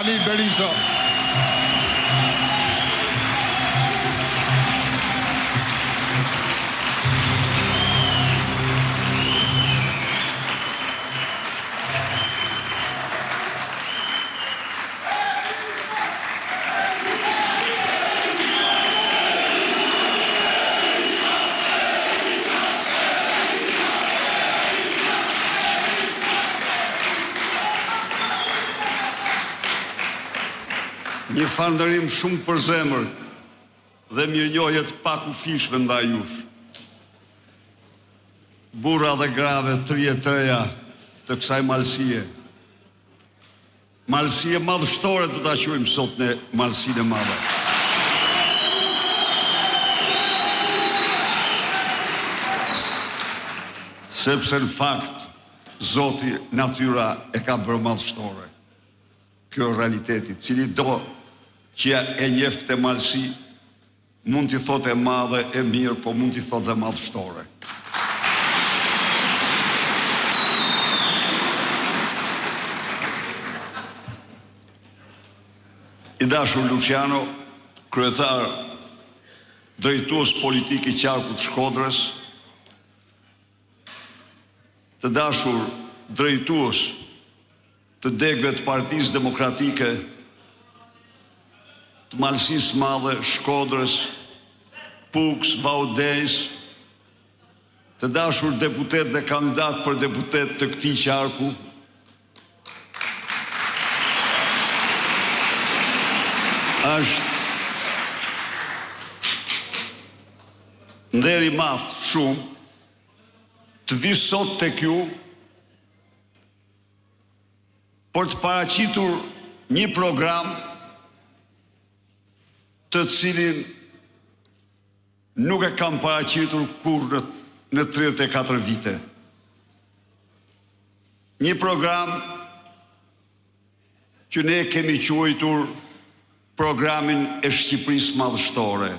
Ali Berisha. Një falënderim shumë përzemërt dhe mirënjohje të pakufishme ndaj jush. Burra dhe grave të rjetëreja të kësaj malësie. Malësie madhështore do ta quajmë sot në malësinë e madhe. Sepse në fakt Zoti natyra e ka bërë madhështore. Kjo realiteti, cili do që e njeh këtë malësi, mund t'i thotë e madhe, e mirë, po mund t'i thotë dhe madhështore. I dashur Luciano, kryetar drejtues politik i qarkut Shkodrës, të dashur drejtues të degëve të Partisë Demokratike, të Malësisë Madhe, Shkodrës, Puks, Vaudejs, të dashur deputet dhe kandidat për deputet të këtij qarku, është nder i madh shumë të vi sot tek ju për të paraqitur një program të cilin nuk e kam paraqitur kur në 34 vite. Një program që ne kemi quajtur programin e Shqipërisë madhështore.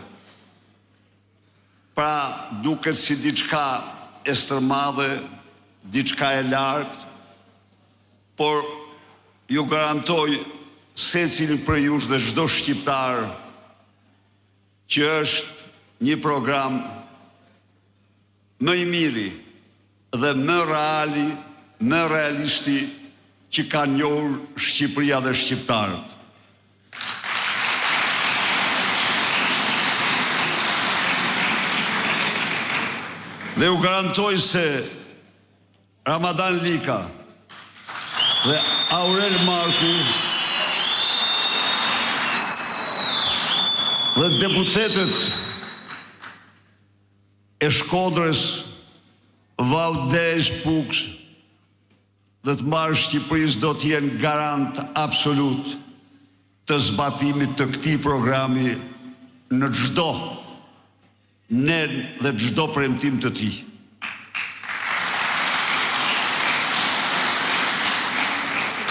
Pra duket si diçka e stërmadhe, diçka e lartë, por ju garantoj secilin për jush dhe çdo shqiptar që është një program më i miri dhe më reali, më realisti që ka njohur Shqipëria dhe shqiptarët. Dhe u garantoj se Ramadan Lika dhe Aurel Marku dhe deputetet e Shkodrës, Vaudejs, Puks dhe të marrë Shqipërisë do të jenë garant absolut të zbatimit të këtij programi në çdo nen dhe çdo premtim të tij.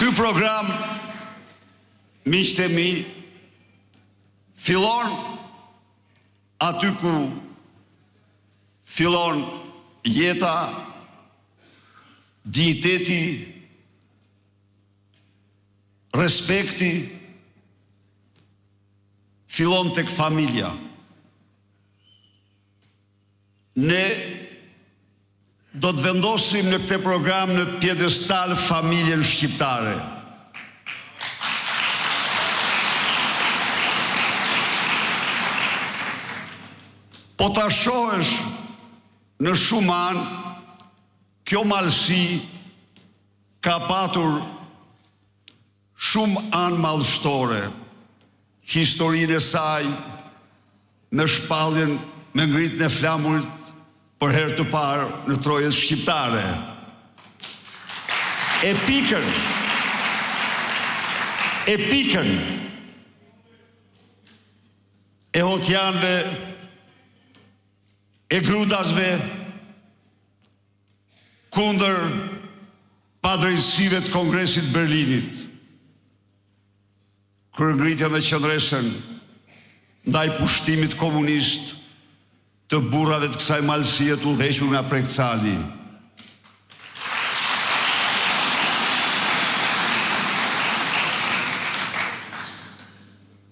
Ky program, miqtë e mi, fillon aty ku fillon jeta, digniteti, respekti, fillon tek familja. Ne do të vendosim në këtë program në pjedestal familjen shqiptare. Po ta shohësh në shumë anë, kjo malësi ka patur shumë anë madhështore. Historinë e saj me shpalljen, me ngritjen e flamurit për herë të parë në trojës shqiptare. Epikën e hotjanëve, e grudasve, kundër padrejtësive të Kongresit Berlinit. Kryengritja me qëndresën ndaj pushtimit komunist të burrave të kësaj malësie të udhëhequr nga Prekcali.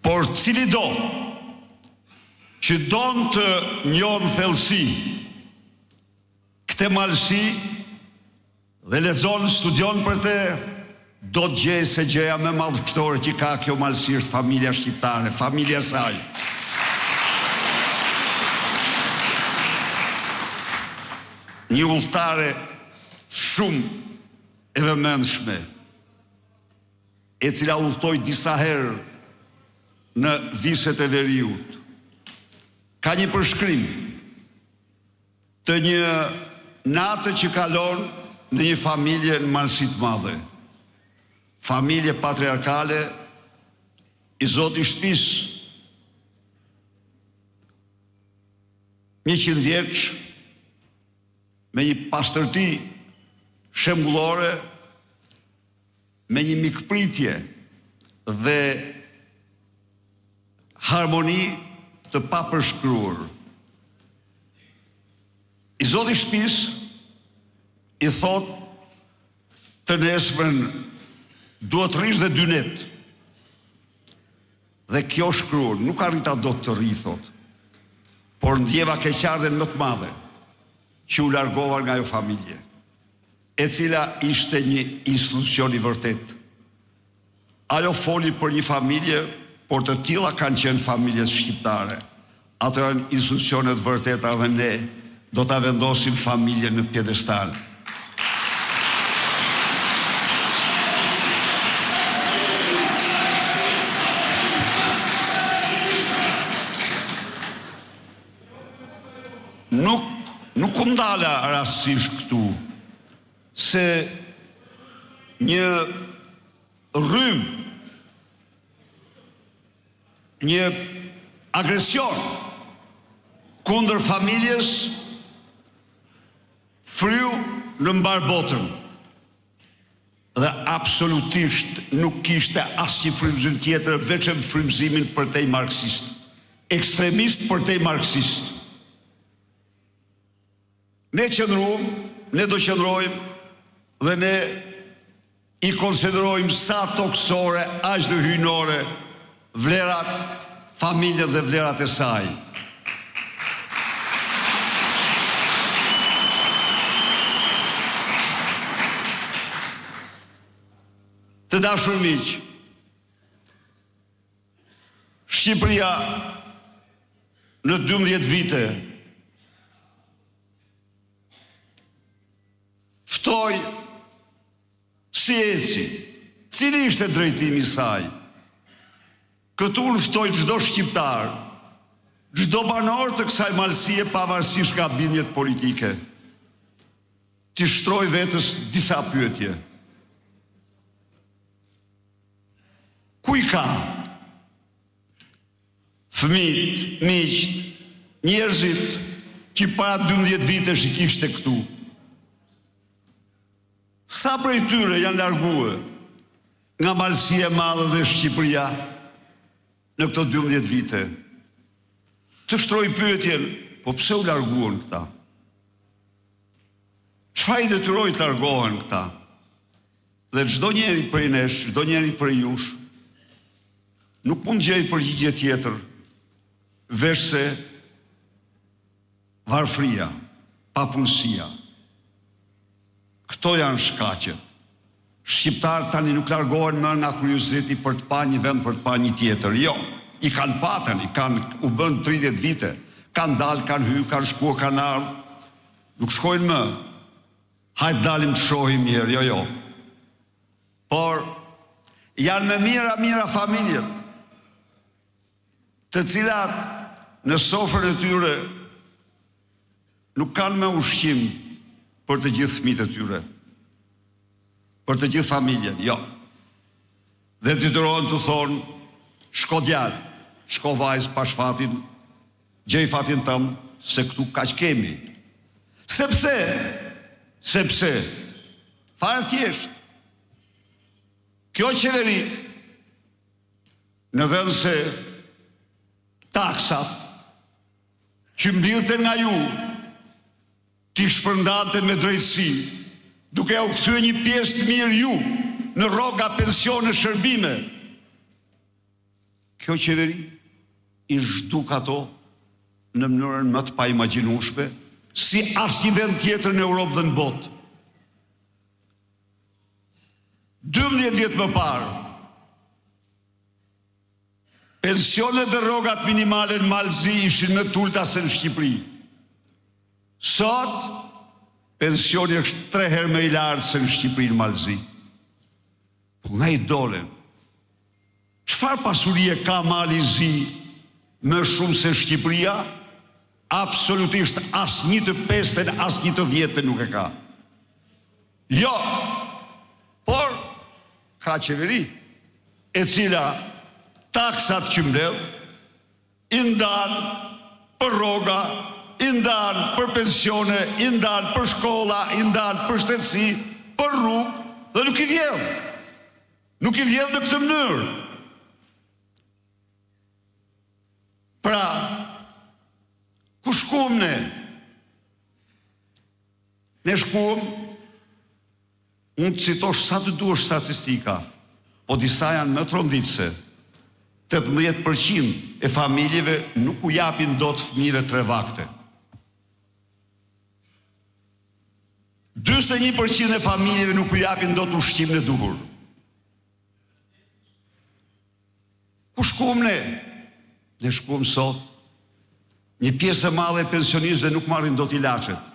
por cili do që don të njohë thellësi këtë malësi dhe lexon, studion për të, do të gjejë se gjëja më madhështore që ka kjo malësi është familja shqiptare, familja saj. Një udhëtare shumë e vëmendshme, e cila udhëtoi disa herë në viset e veriut, ka një përshkrim të një natë që kalon në një familje në malësi të madhe. Familje patriarkale i zoti shtëpisë, 100 vjeç, me një pastërti shembullore, me një mikpritje dhe harmoni të papërshkruar. I zoti shtëpisë i thot të nesërmen duhet rish dhe 2 net. Dhe kjo shkruar, nuk arrita do të rri, thot, por ndjeva keqardhjen më të madhe që u largova nga ajo familje, e cila ishte një institucion i vërtet. Ajo foli për një familje, por të tilla kanë qenë familjet shqiptare. Ato janë institucionet vërteta dhe ne do ta vendosim familjen në pjedestal. Nuk u ndala rastësisht këtu se një rrym, një agresion kundër familjes fryu në mbar botën dhe absolutisht nuk kishte asnjë frymëzim tjetër veç frymëzimin përtej marksist, ekstremist përtej marksist. Ne do qëndrojmë dhe ne i konsiderojmë sa toksore, aq dhe hyjnore vlerat familjet dhe vlerat e saj. Të dashur miq, Shqipëria në 12 vite ftoi si eci, cili ishte drejtimi i saj. Këtu unë ftoj çdo shqiptar, çdo banor të kësaj malësie pavarësisht nga bindjet politike, t'i shtroj vetës disa pyetje. Ku i ka fëmijët, miqt, njerëzit që para 12 vitesh i kishte këtu? Sa prej tyre janë larguar nga malësia e madhe dhe Shqipëria në këto 12 vite? Të shtroj pyetjen, po pse u larguan këta? Çfarë i detyroi të largohen këta? Dhe çdo njeri prej nesh, çdo njeri prej jush, nuk mund gjej përgjigje tjetër veç se varfëria, papunësia. Këto janë shkaqet. Shqiptarët tani nuk largohen më nga kurioziteti për të pa një vend, për të pa një tjetër. Jo, i kanë patën, u bën 30 vite, kanë dalë, kanë hyrë, kanë shkuar, kanë ardhur. Nuk shkojnë më. Hajtë dalim të shohim mirë, jo. Por janë me mira familjet, të cilat në sofrën e tyre nuk kanë me ushqim për të gjithë fëmijët e tyre, për të gjithë familjen, jo. Dhe detyrohen të thonë, shko djalë, shko vajzë pa shfatin, gjej fatin tëmë, se këtu kaq kemi. Sepse, fare thjesht, kjo qeveri, në vend se taksat që mbledhte nga ju, ti shpërndante me drejtësi, duke u kthyer një pjesë të mirë ju në rroga, pensione, shërbime. kjo qeveri i zhduk ato në mënyrën më të paimagjinueshme, si asnjë vend tjetër në Europë dhe në botë. 12 vjet më parë, pensionet dhe rrogat minimale në Malzi ishin më të ulta se në Shqipëri. Sot, pensioni është 3 herë më i lartë se në Shqipëri në Malzi. Po nga i dole, çfarë pasurie ka Malzi më shumë se Shqipëria? Absolutisht asnjë të 5-ën, asnjë të 10-ën nuk e ka. Jo, por ka qeveri e cila taksat që mbledh i ndan për rroga, i ndan për pensione, i ndan për shkolla, i ndan për shtetësi, për rrugë, dhe nuk i vjedh. Nuk i vjedh në këtë mënyrë. Pra, ku shkuam ne? Ne shkuam, unë të citosh sa të duash statistika, po disa janë më tronditëse. 18% e familjeve nuk u japin dot fëmijëve 3 vakte. 41% e familjeve nuk u japin dot ushqimin e duhur. Ku shkuam ne? Ne shkuam sot, një pjesë e madhe e pensionistëve nuk marrin dot ilaçet.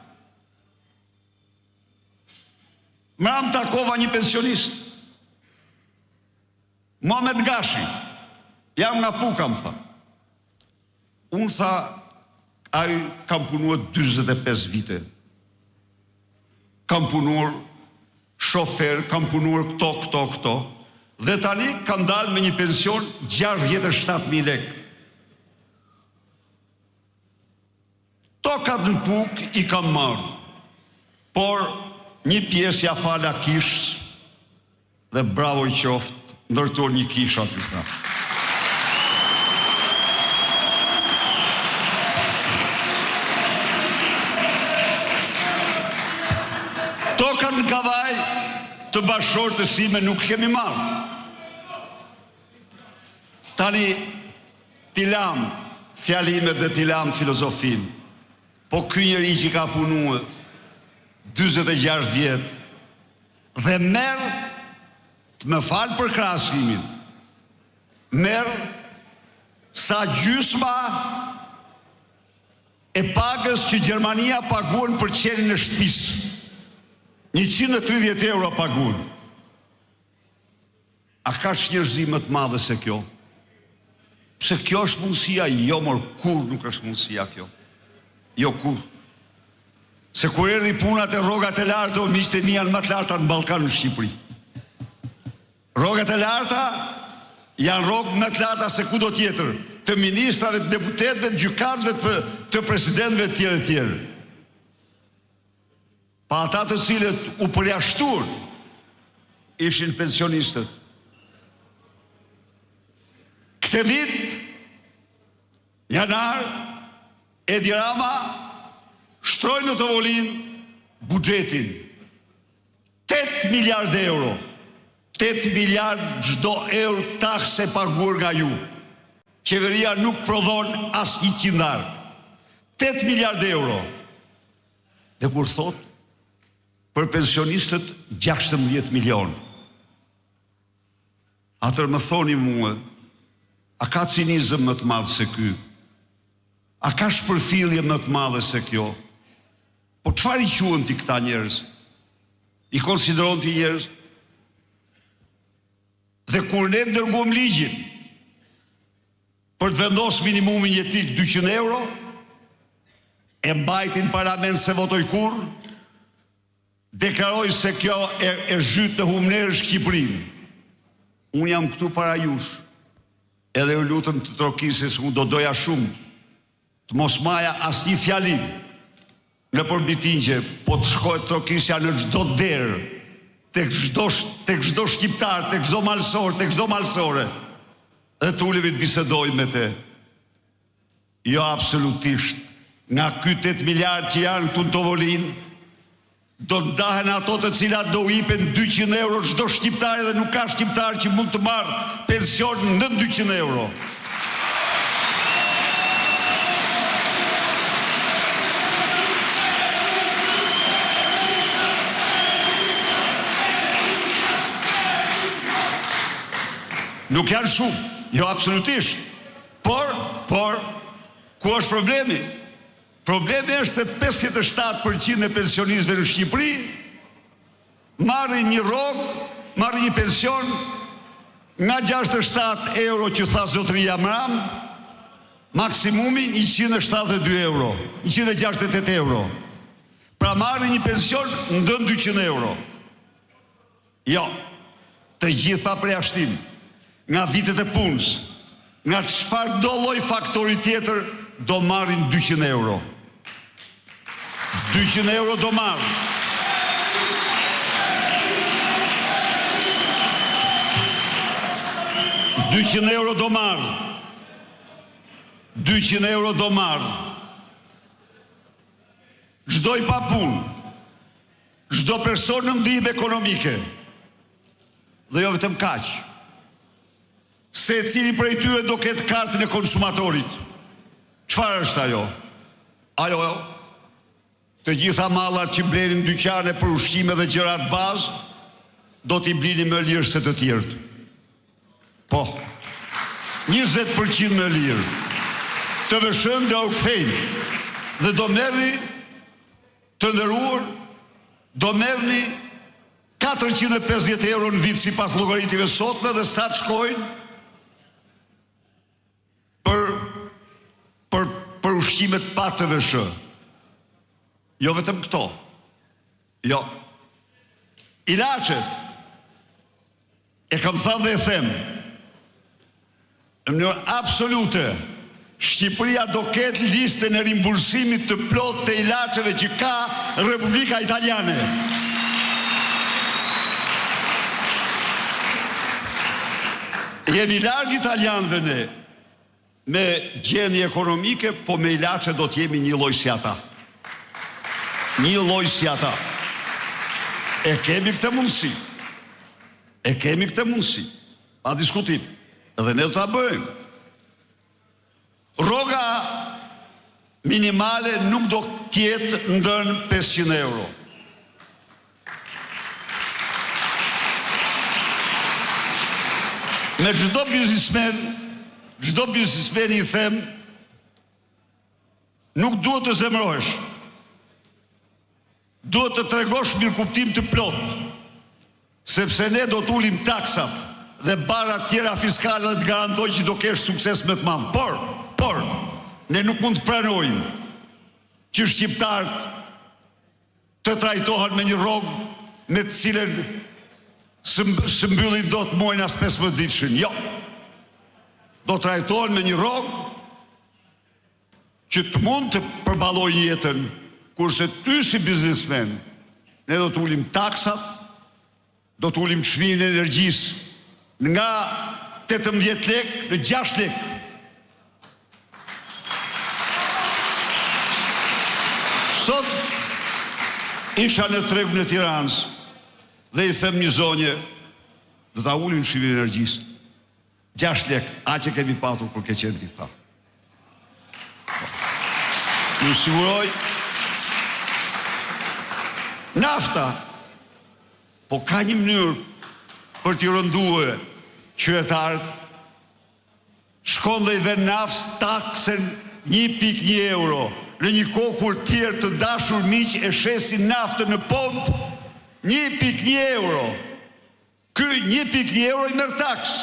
Mram takova një pensionist, Mohamed Gashi, jam nga Puka, më tha. Unë tha, ai kam punuar 45 vite. Kam punuar shofer, kam punuar këto, dhe tani kam dalë me një pension 67.000 lekë. Tokat në Pukë i kam marrë, por një pjesë ja fala kishës dhe bravo i qoftë, ndërtuar një kishë aty tha. Tokat në Kavaj të bashkëshortës sime nuk kemi marrë. Tani t'i lam fjalimet dhe t'i lam filozofin. Po ky njeri që ka punuar 46 vjetë dhe merë, të më falë për krahasimin, merë sa gjysma e pagës që Gjermania paguan për qenin e shtëpisë. 130 euro paguan. A ka njerëzim më të madhe se kjo? Pse kjo është mundësia? Jo, mor, kur nuk është mundësia kjo. Jo, kur. Se kur erdhi punat e rrogat e larta, o miqtë e mi janë më të larta në Ballkan në Shqipëri. Rrogat e larta janë rrogë më të larta se kudo tjetër, të ministrave, të deputetëve, të gjykatësve, të presidentëve të tjerë. Pa ata të cilët u përjashtuan ishin pensionistët. Këtë vit, janar, Edi Rama shtroi në tavolin buxhetin 8 miliard euro. 8 miliard çdo euro takse paguar nga ju. Qeveria nuk prodhon as 100 ar. 8 miliard euro. Dhe kur thot për pensionistët 16 milion. Atër më thoni mua, a ka cinizëm më të madh se ky? A ka shpërfillje më të madhe se kjo? Po çfarë i quhen ti këta njerëz? I konsideron ti njerëz? Dhe kur ne dërguam ligjin për të vendosur minimumin jetik 200 euro, e mbajti në parlament se votoj kur, deklaroj se kjo e zhyt në humnerë Shqipërinë. Unë jam këtu para jush, edhe ju lutem të trokisni se unë do doja shumë të mos maja asnjë fjalim në përbitingje, po të shkojë trokisja në çdo derë, tek çdo shqiptar, tek çdo malsor, tek çdo malsore, dhe të ulemi të bisedoj me te. Jo absolutisht, nga ky 8 miliard që janë këtu në Tovolin, do të ndahen ato të cilat do hipen 200 euro çdo shqiptar, dhe nuk ka shqiptar që mund të marrë pension në 200 euro. Nuk janë shumë, jo absolutisht. Por, ku është problemi? Problemi është se 57% e pensionistëve në Shqipëri marrin një rrogë, marrin një pension nga 67 euro që tha zotëria Mram, maksimumi 172 euro, 168 euro. Pra marrin një pension ndën 200 euro. Jo, të gjithë pa përjashtim, nga vitet e punës, nga çfarë do lloj faktori tjetër, do marrin 200 euro. 200 euro do marrin. €200 do marrë. 200 euro do marrë. Çdo i pa punë, çdo person në ndihmë ekonomike. Dhe jo vetëm kaq. Secili prej tyre do ketë kartën e konsumatorit. Çfarë është ajo? Ajo, të gjitha mallat që blenin në dyqane për ushqime dhe gjërat bazë, do t'i blini më lirë se të tjerët. Po, 20% më lirë. Të vëshën dhe u kthejnë. Dhe do merrni, të nderuar, do merrni 450 euro në vit sipas llogaritive sotme dhe sa të shkojnë për ushqimet pa TVSH. Jo vetëm këto. Jo. Ilaçet. E kam thënë dhe e them. Në mënyrë absolute, Shqipëria do ketë listën e rimbursimit të plotë të ilaçeve që ka Republika Italiane. Jemi larg italianëve ne, me gjendje ekonomike, po me ilaçe do të jemi një lloj si ata. Një lloj si ata. E kemi këtë mundësi. E kemi këtë mundësi. Pa diskutim. Edhe ne do ta bëjmë. Rroga minimale nuk do tjetë ndën 500 euro. Me çdo biznismen i them, nuk duhet të zemrohesh. Duhet të tregosh mirëkuptim të plot, sepse ne do të ulim taksat dhe barat tjera fiskale dhe të garantoj që do kesh sukses më të madh. Por, ne nuk mund të pranojmë që shqiptarët të trajtohen me një rrogë me të cilën së mbyllin do të muajnë as 15 ditëshin. Jo. Do trajtohen me një rrogë që të mund të përballojnë jetën, kurse ty si biznesmen, ne do të ulim taksat, do të ulim çmimin e energjisë nga 18 lekë në 6 lekë. Sot isha në tregun e Tiranës dhe i them një zonje, do ta ulim çmimin e energjisë. 6 lekë, a që kemi patur kur ke qenë ti tha. Ju siguroj, nafta, po ka një mënyrë për t'i rënduar qytetarët, shkon dhe i dhe naftës taksën 1.1 euro, në një kohë kur tjerë të dashur miq e shesin naftën në pompë, 1.1 euro. Ky 1.1 euro i merr taksë.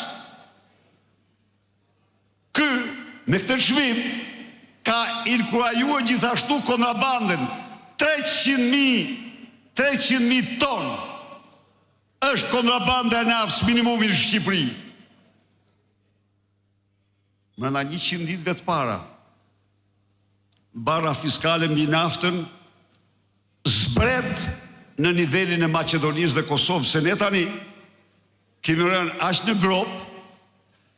Ky, me këtë çmim, ka inkurajuar gjithashtu kontrabandën. 300.000 tonë është kontrabanda e naftës minimumi në Shqipëri. Brenda 100 ditëve të para, barra fiskale mbi naftën zbret në nivelin e Maqedonisë dhe Kosovës, se ne tani kemi rënë aq në grop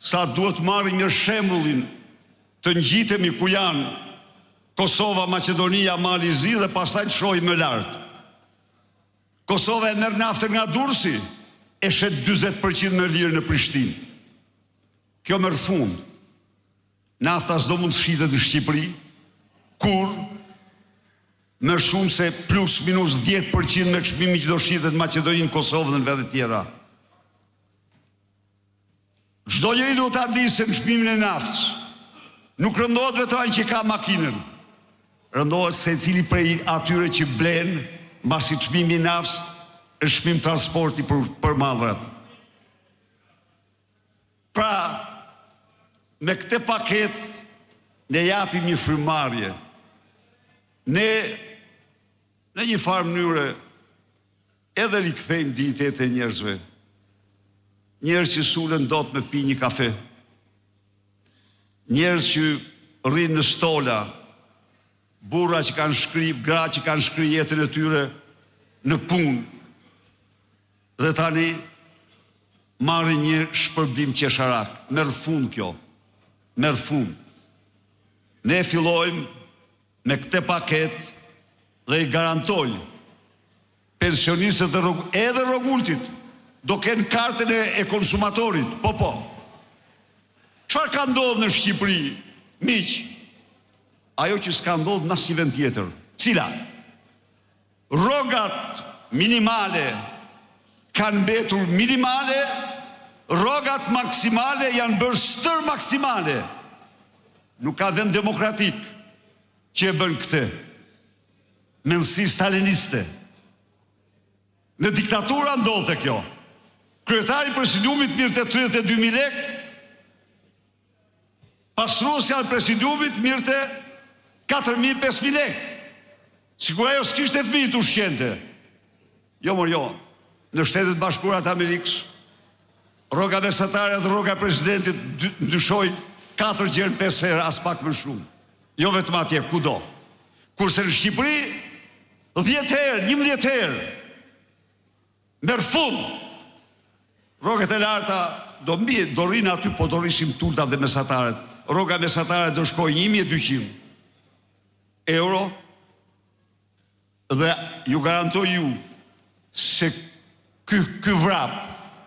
sa duhet marrim një shembullin të ngjitemi ku janë Kosova, Maqedonia, Malizi dhe pastaj të shohim më lart. Kosova e merr naftën nga Durrësi, e shet 40% më lirë në Prishtinë. Kjo merr fund. Nafta s'do mund të shitet në Shqipëri, kur më shumë se plus minus 10% me çmimin që do shitet në Maqedoninë, Kosovën dhe në vende tjera. Çdo njeri do ta di se në çmimin e naftës nuk rëndohet vetëm ai që ka makinën. Rëndohet secili prej atyre që blen, mbasi çmimi i naftës është çmim transporti për mallrat. Pra, me këtë paket ne japim një frymarrje. Ne në një farë mënyre edhe rikthejmë dinjitetin e njerëzve. Njerëz që sulen dot me pi një kafe. Njerëz që rrinë në stola, burra që kanë shkri, gra që kanë shkri jetën e tyre në punë. Dhe tani marrin një shpërblim qesharak. Merr fund kjo. Merr fund. Ne fillojmë me këtë paket dhe i garantoj pensionistët edhe rrogulltit do kenë kartën e konsumatorit. Po. Çfarë ka ndodhur në Shqipëri, miq? Ajo që s'ka ndodhur në asnjë vend tjetër. Cila? Rrogat minimale kanë mbetur minimale, rrogat maksimale janë bërë stër maksimale. Nuk ka vend demokratik që e bën këtë. Mendësi staliniste. Në diktatura ndodhte kjo. Kryetari i presidiumit mirëte 32.000 lekë, pastruesja e presidiumit mirëte 4.000-5.000 lekë. Sikur ajo s'kishte fëmijë të ushqente. Jo. Në Shtetet Bashkuara të Amerikës, rroga mesatare dhe rroga e presidentit ndryshoi 4 gjerë 5 herë, as pak më shumë. Jo vetëm atje, kudo. Kurse në Shqipëri 10 herë, 11 herë. Merr fund. Rrogat e larta do rrinë aty, po do rrisim tultat dhe mesataret. Rroga mesatare do shkojë 1.200 euro dhe ju garantoj ju se ky vrap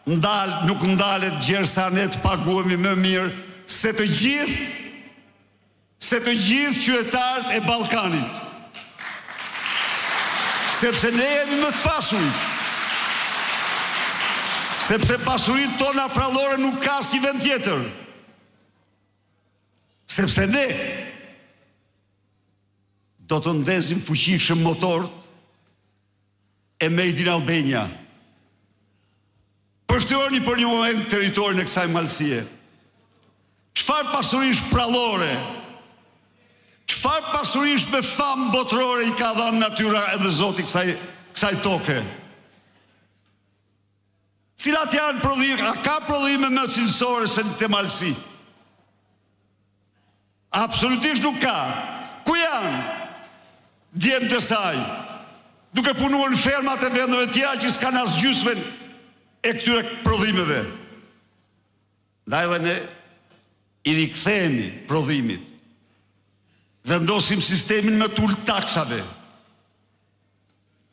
nuk ndalet gjersa ne të paguemi më mirë se të gjithë qytetarët e Ballkanit. Sepse ne jemi më të pasurit. Sepse pasuritë tona prallore nuk ka asnjë vend tjetër. Sepse ne do të ndezim fuqishëm motorët e Made in Albania. Përshtyroni për një moment territorin e kësaj malësie. Çfarë pasurish prallore, çfarë pasurish me famë botërore i ka dhënë natyra edhe Zoti kësaj toke? Cilat janë prodhime? A ka prodhime më cilësore se në malësi? Absolutisht nuk ka. Ku janë djemtë të saj? Duke punuar në fermat e vendeve tjera që s'kan as gjysmën e këtyre prodhimeve. Ndaj dhe ne i rikthehemi prodhimit. Vendosim sistemin me tul taksave.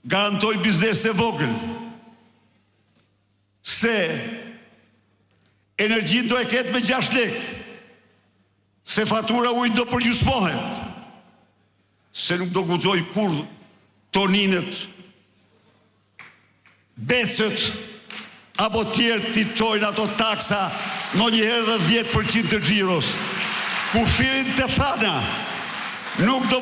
Garantoj biznes e vogël. Se energjin do e ketë me 6 lekë. Se fatura ujit do përgjysmohet. Se nuk do guxoj kur toninët, becët, apo tjerë t'i çojnë ato taksa në njëherë dhe 10% të xhiros. Kufirin të thana nuk do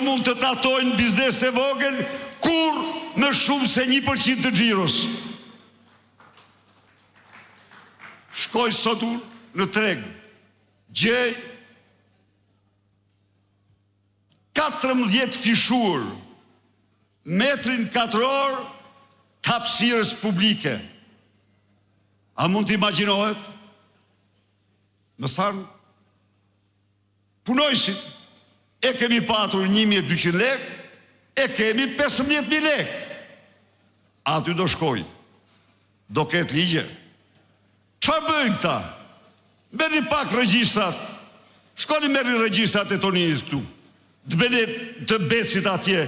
mund të tatojnë biznes e vogël kur më shumë se 1% të xhiros. Shkoj sot në treg, gjej 14 fishur metrin katror të hapësirës publike. A mund të imagjinohet? Më thanë, punojësit, e kemi patur 1.200 lekë, e kemi 15.000 lekë. Aty do shkoj, do ketë ligje. Çfarë bëjnë këta? Merrni pak regjistrat. Shkoni merrni regjistrat e toninit këtu. Të Becit atje.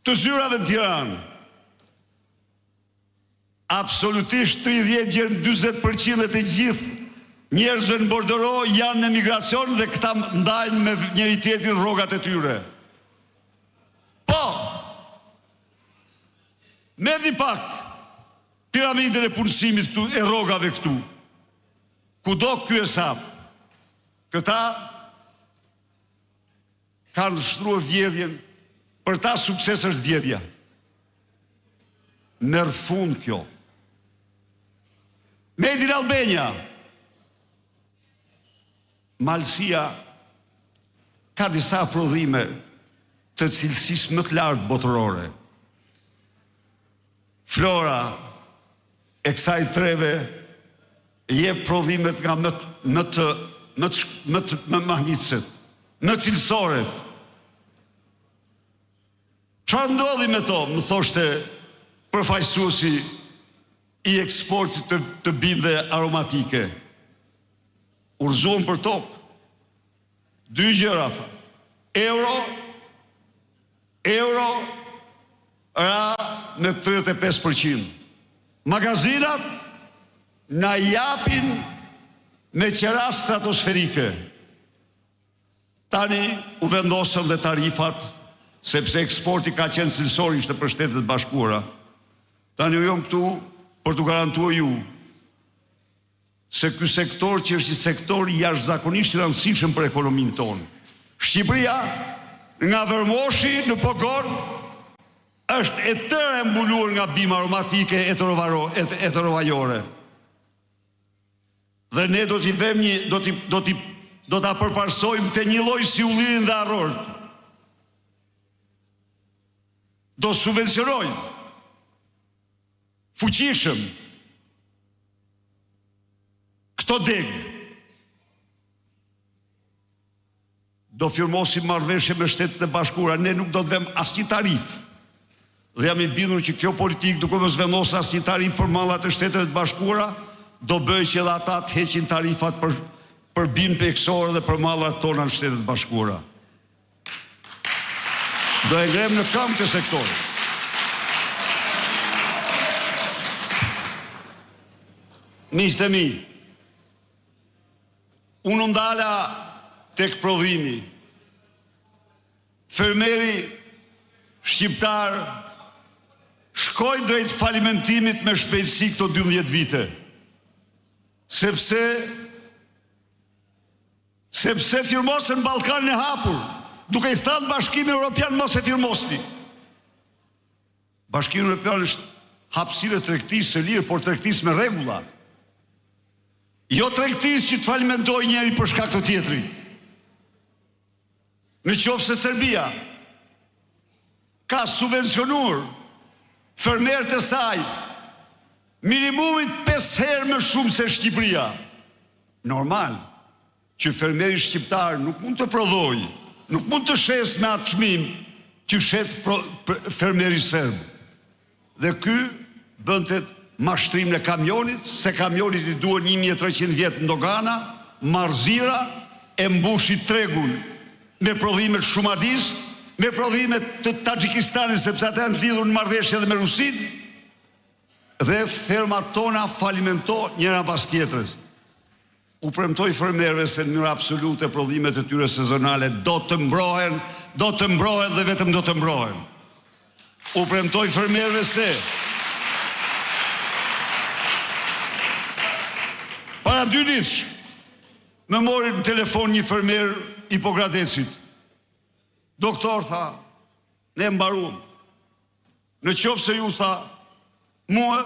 Të zyrave në Tiranë. Absolutisht 30 gjerë 40% të gjithë njerëzve në bordero janë në emigracion dhe këta ndajnë me njëri tjetrin rrogat e tyre. Po! Merrni pak. piramidën e punësimit këtu, e rrogave këtu. Kudo ky hesap. Këta kanë shtruar vjedhjen, për ta sukses është vjedhja. Merr fund kjo. Made in Albania. Malësia ka disa prodhime të cilësisë më të lartë botërore. Flora e kësaj treve jep prodhimet nga më mahnitësit, më cilësoret. Çfarë ndodhi me to, më thoshte përfaqësuesi i eksportit të bimëve aromatike. Urzuan për tokë. 2 gjëra. Euro ra në 35%. Magazinat na japin me qera stratosferike. Tani u vendosën dhe tarifat, sepse eksporti ka qenë cilësor, ishte për Shtetet Bashkuara. Tani u jom këtu për të garantuar ju se ky sektor që është një sektor jashtëzakonisht i rëndësishëm për ekonominë tonë. Shqipëria nga Vërmoshi në Pogon është e tërë mbuluar nga bimë aromatike eterovajore. Dhe ne do t'i vëmë do ta përparsojmë të një lloj si ullirin dhe arrort. Do subvencionojmë fuqishëm këto degë. Do firmosim marrëveshje me Shtetet e Bashkuara, ne nuk do të vëmë asnjë tarif. Dhe jam i bindur që kjo politikë, duke mos vendosur asnjë tarif për mallat e Shtetet e Bashkuara, do bëjë që edhe ata të heqin tarifat për bimë pjekësore dhe për mallat tona në Shtetet e Bashkuara. Do e ngrem në këmbë të sektorit. Miqtë e mi, unë ndala tek prodhimi. Fermeri shqiptar shkoi drejt falimentimit me shpejtësi këto 12 vite. Sepse firmosën Ballkanin e hapur, duke i thënë Bashkimi Evropian mos e firmosni. Bashkimi Evropian është hapësirë tregtisë së lirë, por tregtisë me rregulla. Jo tregtisë që të falimentoj njëri për shkak të tjetrit. Në qoftë se Serbia ka subvencionuar fermerët e saj minimumit 5 herë më shumë se Shqipëria. Normal që fermeri shqiptar nuk mund të prodhojë, nuk mund të shes me atë çmim që shet fermeri serb. Dhe ky bënte mashtrim në kamionit, se kamionit i duhet 1300 vjetë në dogana, marzira e mbushi tregun me prodhimet Shumadis, me prodhimet të Tadjikistanit, sepse ata janë lidhur në marrëveshje edhe me Rusinë, dhe fermat tona falimento njëra pas tjetrës. U premtoj fermerëve se në mënyrë absolute prodhimet e tyre sezonale do të mbrohen dhe vetëm do të mbrohen. U premtoj fermerëve se para 2 ditësh më mori në telefon një fermer Hipogradesit. Doktor, tha, ne mbaruam. Në qoftë se ju, tha, mua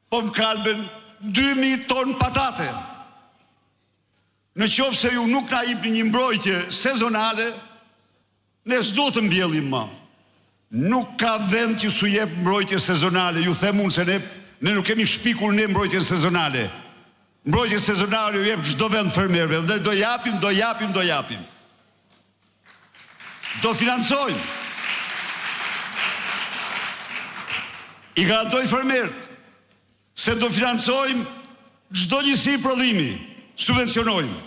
po më kalben 2000 ton patate. Në qoftë se ju nuk na jepni një mbrojtje sezonale, ne s'do të mbjellim më. Nuk ka vend që s'u jep mbrojtje sezonale. Ju them unë se ne nuk kemi shpikur ne mbrojtje sezonale. Mbrojtje sezonale ju jep çdo vend fermerëve, dhe do japim. Do financojmë. I garantoj fermerët se do financojmë çdo njësi prodhimi, subvencionojmë.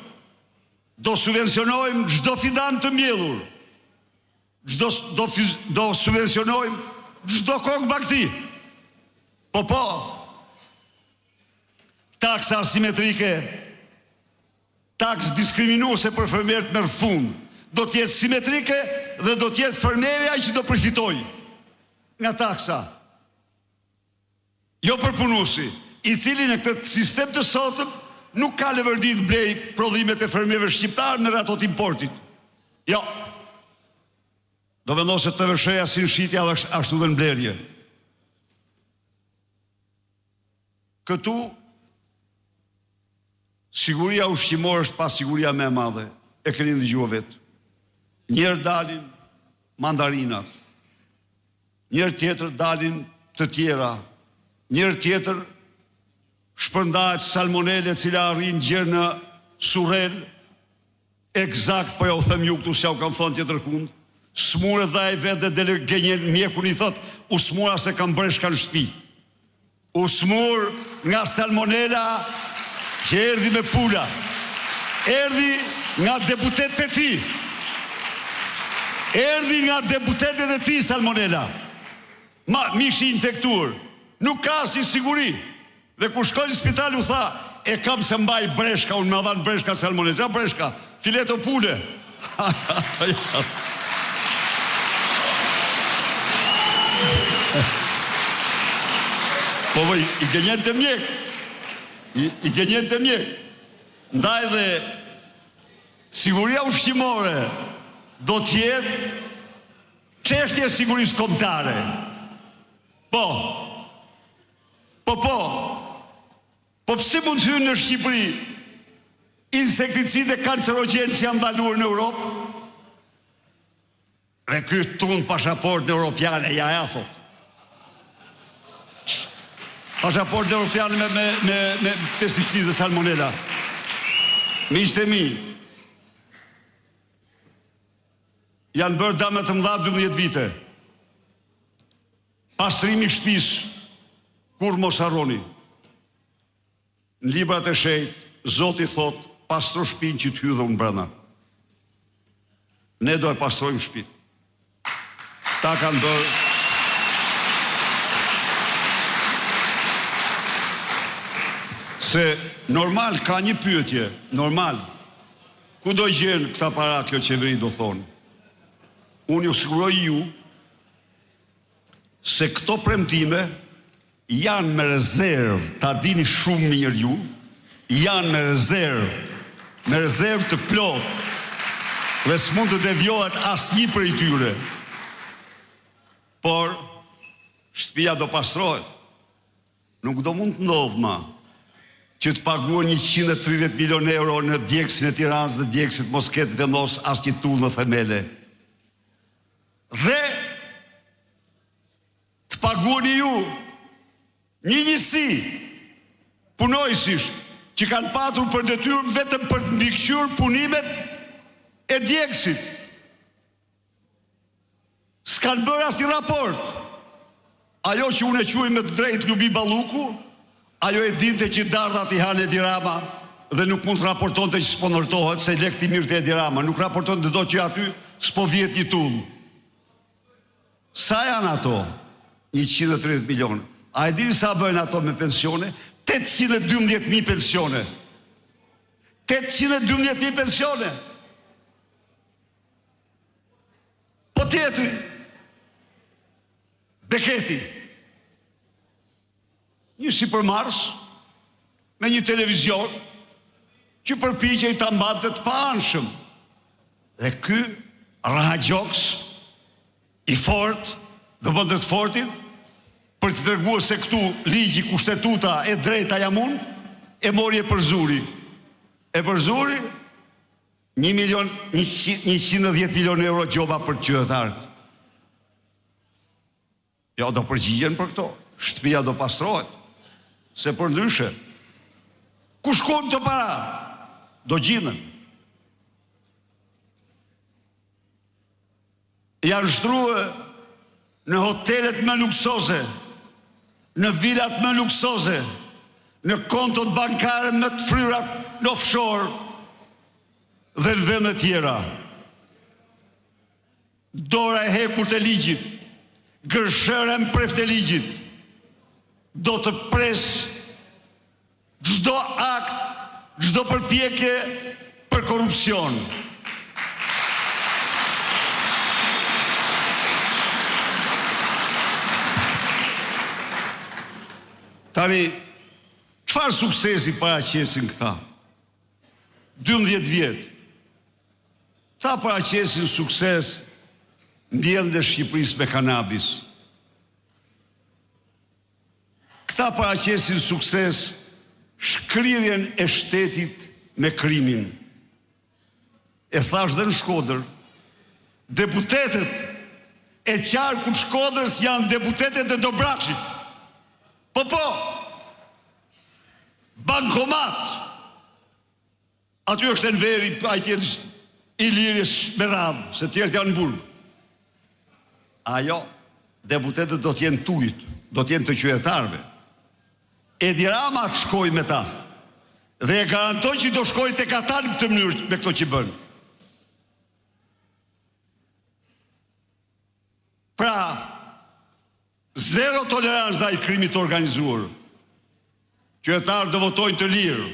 Do subvencionojmë çdo fidan të mbjellur. Do subvencionojmë çdo kokë bagzi. Po. Taksa asimetrike, taks diskriminuese për fermerët merr fund. Do t'jetë simetrike dhe do t'jetë fermerja që do përfitoj nga taksa. jo përpunuesi, i cili në këtë sistem të sotëm nuk ka levërdi të blej prodhimet e fermierëve shqiptarë në ato të importit. Jo. Do vendoset të vëshëja si në shitja dhe ashtu dhe në blerje. Këtu, siguria ushqimore është pas siguria me madhe, e keni ndëgjua vetë. Njerë dalin mandarinat, njerë tjetër dalin të tjera, njerë tjetër shpërndajt salmonele cila arrin gjerë në surel, egzakt për ja u them ju këtu se ja u kam thonë tjetër kundë, smurë dhe e vetë dhe genjen mjekun i thot, u smura se kam breshka në shtëpi. U smur nga salmonela që erdi me pula. Erdi nga deputetet e ti. Erdi nga deputetet e ti salmonela. Mishi infektuar. Nuk ka si siguri. Dhe kur shkoj në spital u tha, e kam se mbaj breshka, unë me dhanë breshka salmonela. Qa breshka? Fileto pule. Po vëj, i gënjen të mjek. I gënjen të mjek. Ndaj dhe siguria ushqimore do tjetë çështje e sigurisë kombëtare. Po pëse mund të hynë në Shqipëri insekticide kancerogjenë që janë ndaluar në Europë? Dhe këtë tunë pasaport në Europiane, ja e thot. Pasaport në Europiane me pesticide salmonella. Miqtë e mi, janë bërë dame të mëdha 12 vite. Pastrimi shtëpis, kur mos harroni. Në librat e shenjtë, Zoti thot, pastro shtëpinë që t'hy dhe unë brenda. Ne do e pastrojmë shtëpinë. Ta kanë bërë. Se normal ka një pyetje, normal. Ku do gjenë këta para kjo qeveri do thonë? Unë ju siguroj ju se këto premtime janë me rezervë, ta dini shumë mirë ju, janë me rezervë të plotë, dhe s'mund të devjohet asnjë prej tyre. Por, shtëpia do pastrohet. Nuk do mund të ndodhë ma që të paguën 130 milion euro në djegësin e Tiranës dhe djegësit mos ketë vendos as një tullë në themele. Dhe të paguën ju një njësi punojësish që kanë patur për detyrë vetëm për të mbikëqyrë punimet e djegësit. S'kanë bërë as një raport. Ajo që unë e quaj me të drejtë Lubi Balluku, ajo e dinte që dardhat i hanë Edi Rama dhe nuk mund të raporton të që s'po nërtohet se lekti mirë të Edi Rama. Nuk raporton të do që aty s'po vjet një tullë. Sa janë ato? 130 milion. A e dini sa bëjnë ato me pensione? 812.000 pensione. 812.000 pensione. Po tjetëri, Beketi, një sipërmarrës me një televizion që përpiqej ta mbante të paanshëm. Dhe ky Rahagjoks i fort, do bënte të fortin për të treguar se këtu ligji, kushtetuta e drejta jam unë, e mori e përzuri. E përzuri 110 milion euro gjoba për qytetarët. Jo, do përgjigjen për këto. Shtëpia do pastrohet. Se për ndryshe, ku shkon të para? Do gjinen. Janë shtruë në hotelet më luksoze, në vilat më luksoze, në kontot bankare më të fryrat në offshore dhe në vende tjera. Dora e hekur të ligjit, gërshëra në preft e ligjit, do të pres çdo akt, çdo përpjekje për korrupsion. Tani, çfarë suksesi paraqesin këta? 12 vjetë. Ta paraqesin sukses mbjelljen e Shqipërisë me kanabis. Këta paraqesin sukses shkrirjen e shtetit me krimin. E thash dhe në Shkodër, deputetet e qarkut Shkodrës janë deputetet e Dobraçit. Po, bankomat. Aty është Enveri, ai tjetër Ilirës me radhë, se tjerët janë në burg. Ajo, deputetet do t'jenë tujt, do t'jenë të qytetarëve. Edi Rama të shkoj me ta. Dhe e garantoj që do shkoj tek ata në këtë mënyrë me këto që bënë. Pra, zero tolerancë ndaj krimit të organizuar. Qytetarët do votojnë të lirë.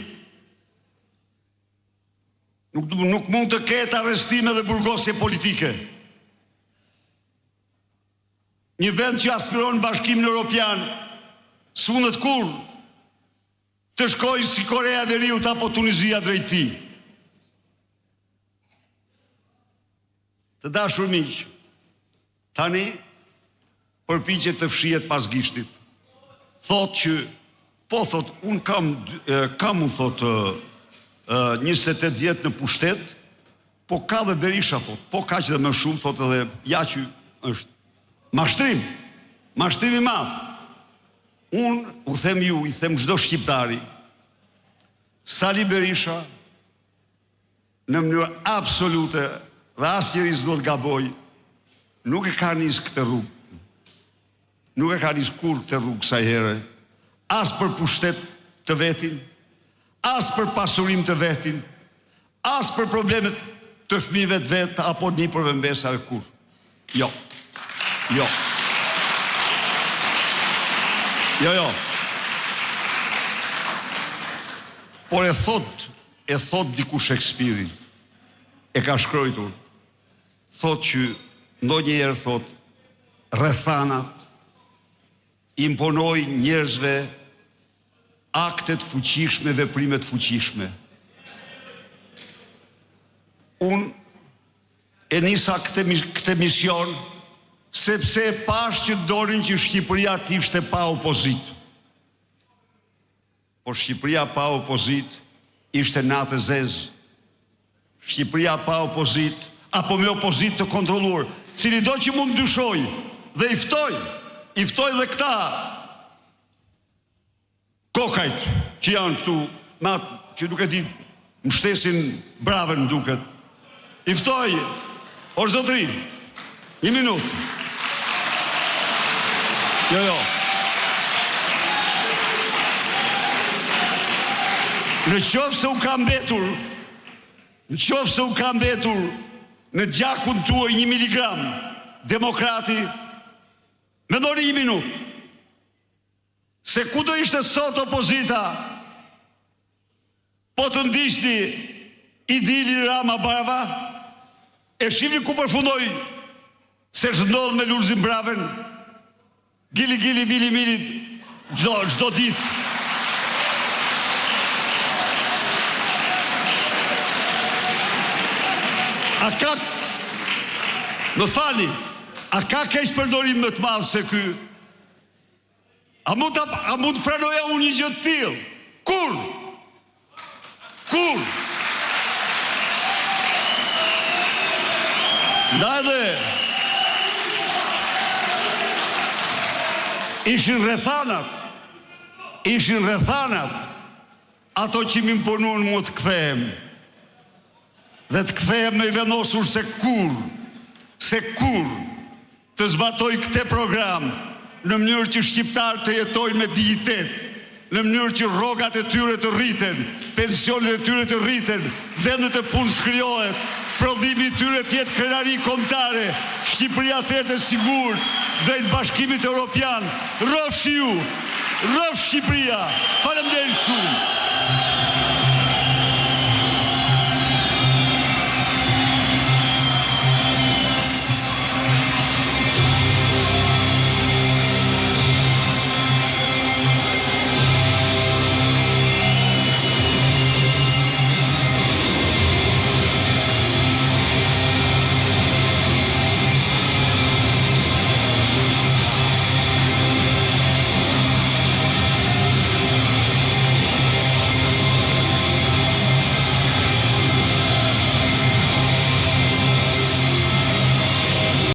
Nuk mund të ketë arrestime dhe burgosje politike. Një vend që aspiron në Bashkimin Evropian s'mundet kur të shkojë si Korea e Veriut apo Tunizia drejt tij. Të dashur miq, tani përpiqet të fshihet pas gishtit. Thot që, unë kam 28 vjetë në pushtet, po ka dhe Berisha, thot, po ka që dhe më shumë, thot edhe, ja që është mashtrim i madh. Unë, u them ju, i them çdo shqiptari, Sali Berisha, në mënyrë absolute, dhe asnjëri s'do të gaboj, nuk e ka nis këtë rrugë. Nuk e ka nis kur këtë rrugë kësaj here, as për pushtet të vetin, as për pasurim të vetin, as për problemet të fëmijëve të vet, apo një për vëmbesave kur. Jo. Por e thot diku Shakespeare, e ka shkruar, thot që ndonjëherë thot rrethanat imponoj njerëzve aktet fuqishme, veprimet fuqishme. Unë e nisa këtë mision sepse e pash që donin që Shqipëria t'ishte pa opozit. Por Shqipëria pa opozit ishte natë zezë. Shqipëria pa opozit, apo me opozit të kontrolluar, cili do që mund dyshoj dhe iftoj dhe këta kokajt që janë këtu, që duke di mështesin braven duket. Iftoj, o zotri, një minutë. Jo. Në qoftë se u ka mbetur në gjakun tuaj 1 miligram demokrati, me doni 1 minutë. Se ku do ishte sot opozita, po të ndiqni Idili Rama Barava, e shihni ku përfundoi, se zhdodh me Lulzim Braven, Gili Vili Milit, çdo ditë. A ka keq përdorim më të madh se ky? A mund të pranoja unë një gjë të tillë? Kur? Ndaj dhe ishin rrethanat ato që më imponuan mua të kthehem. Dhe të kthehem me i vendosur se kur të zbatoj këtë program në mënyrë që shqiptarët të jetojnë me dignitet, në mënyrë që rrogat e tyre të rriten, pensionet e tyre të rriten, vendet e punës të krijohet, prodhimi i tyre të jetë krenari kombëtare, Shqipëria të jetë e sigurt drejt Bashkimit Evropian. Rrofshi ju, rrofsh Shqipëria. Faleminderit shumë.